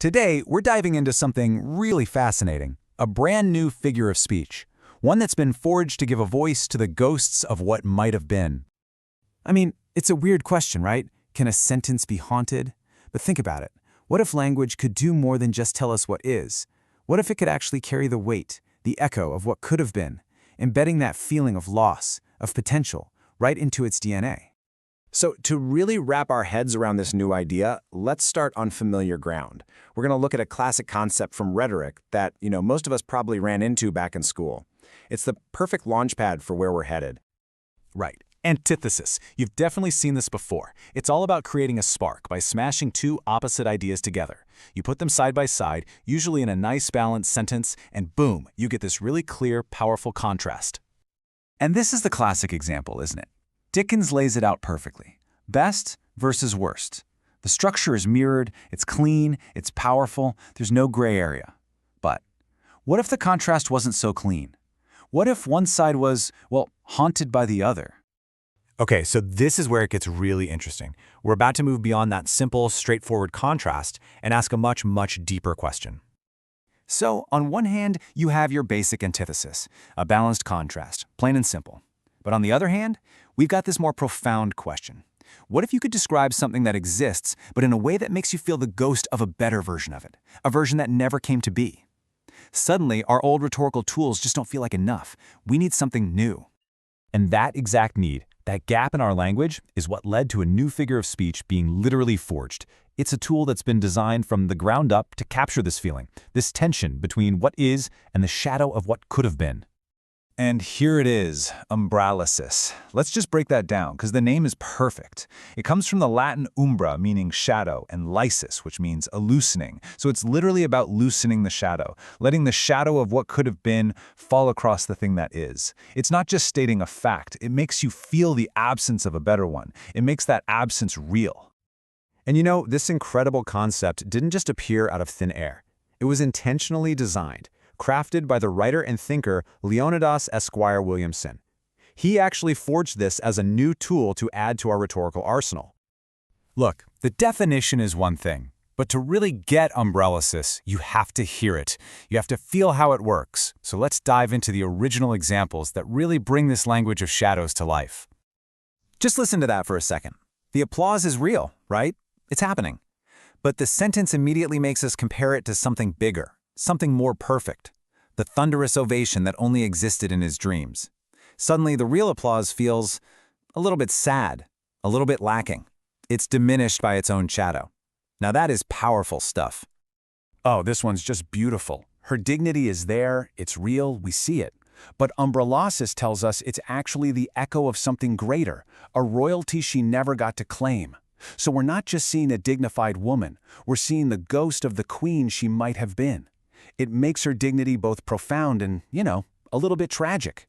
Today, we're diving into something really fascinating, a brand new figure of speech, one that's been forged to give a voice to the ghosts of what might have been. I mean, it's a weird question, right? Can a sentence be haunted? But think about it. What if language could do more than just tell us what is? What if it could actually carry the weight, the echo of what could have been, embedding that feeling of loss, of potential, right into its DNA? So to really wrap our heads around this new idea, let's start on familiar ground. We're going to look at a classic concept from rhetoric that, most of us probably ran into back in school. It's the perfect launchpad for where we're headed. Right. Antithesis. You've definitely seen this before. It's all about creating a spark by smashing two opposite ideas together. You put them side by side, usually in a nice balanced sentence, and boom, you get this really clear, powerful contrast. And this is the classic example, isn't it? Dickens lays it out perfectly. Best versus worst. The structure is mirrored, it's clean, it's powerful, there's no gray area. But what if the contrast wasn't so clean? What if one side was, haunted by the other? Okay, so this is where it gets really interesting. We're about to move beyond that simple, straightforward contrast and ask a much, much deeper question. So, on one hand, you have your basic antithesis, a balanced contrast, plain and simple. But on the other hand, we've got this more profound question. What if you could describe something that exists, but in a way that makes you feel the ghost of a better version of it, a version that never came to be? Suddenly, our old rhetorical tools just don't feel like enough. We need something new. And that exact need, that gap in our language, is what led to a new figure of speech being literally forged. It's a tool that's been designed from the ground up to capture this feeling, this tension between what is and the shadow of what could have been. And here it is, Umbralysis. Let's just break that down, because the name is perfect. It comes from the Latin umbra, meaning shadow, and lysis, which means a loosening. So it's literally about loosening the shadow, letting the shadow of what could have been fall across the thing that is. It's not just stating a fact, it makes you feel the absence of a better one. It makes that absence real. And this incredible concept didn't just appear out of thin air. It was intentionally designed, crafted by the writer and thinker Leonidas Esquire Williamson. He actually forged this as a new tool to add to our rhetorical arsenal. Look, the definition is one thing, but to really get Umbralysis, you have to hear it. You have to feel how it works. So let's dive into the original examples that really bring this language of shadows to life. Just listen to that for a second. The applause is real, right? It's happening. But the sentence immediately makes us compare it to something bigger, something more perfect, the thunderous ovation that only existed in his dreams. Suddenly, the real applause feels a little bit sad, a little bit lacking. It's diminished by its own shadow. Now that is powerful stuff. Oh, this one's just beautiful. Her dignity is there, it's real, we see it. But Umbralysis tells us it's actually the echo of something greater, a royalty she never got to claim. So we're not just seeing a dignified woman, we're seeing the ghost of the queen she might have been. It makes her dignity both profound and, a little bit tragic.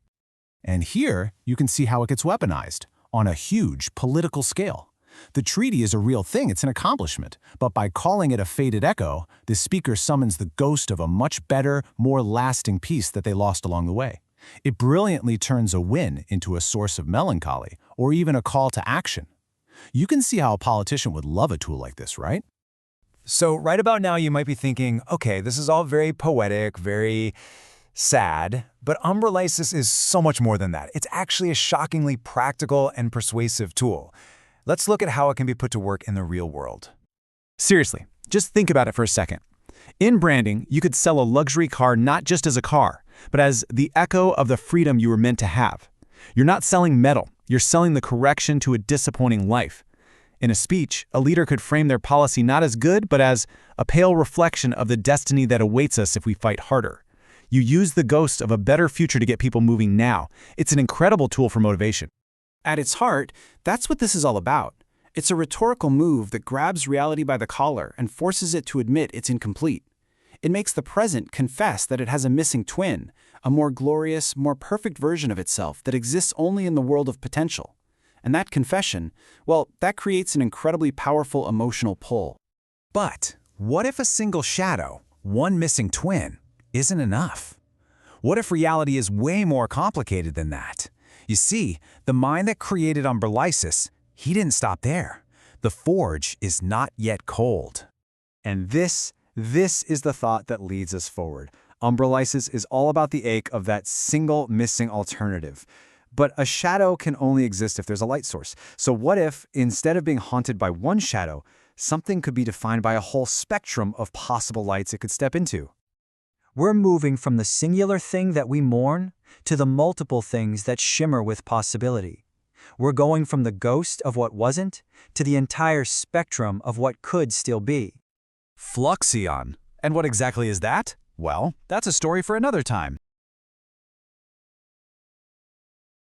And here, you can see how it gets weaponized, on a huge political scale. The treaty is a real thing, it's an accomplishment, but by calling it a faded echo, the speaker summons the ghost of a much better, more lasting peace that they lost along the way. It brilliantly turns a win into a source of melancholy, or even a call to action. You can see how a politician would love a tool like this, right? So right about now, you might be thinking, okay, this is all very poetic, very sad, but Umbralysis is so much more than that. It's actually a shockingly practical and persuasive tool. Let's look at how it can be put to work in the real world. Seriously, just think about it for a second. In branding, you could sell a luxury car not just as a car, but as the echo of the freedom you were meant to have. You're not selling metal, you're selling the correction to a disappointing life. In a speech, a leader could frame their policy not as good, but as a pale reflection of the destiny that awaits us if we fight harder. You use the ghost of a better future to get people moving now. It's an incredible tool for motivation. At its heart, that's what this is all about. It's a rhetorical move that grabs reality by the collar and forces it to admit it's incomplete. It makes the present confess that it has a missing twin, a more glorious, more perfect version of itself that exists only in the world of potential. And that confession, that creates an incredibly powerful emotional pull. But what if a single shadow, one missing twin, isn't enough? What if reality is way more complicated than that? You see, the mind that created Umbralysis, he didn't stop there. The forge is not yet cold. And this This is the thought that leads us forward. Umbralysis is all about the ache of that single missing alternative. But a shadow can only exist if there's a light source. So what if, instead of being haunted by one shadow, something could be defined by a whole spectrum of possible lights it could step into? We're moving from the singular thing that we mourn to the multiple things that shimmer with possibility. We're going from the ghost of what wasn't to the entire spectrum of what could still be. Fluxion. And what exactly is that? Well, that's a story for another time.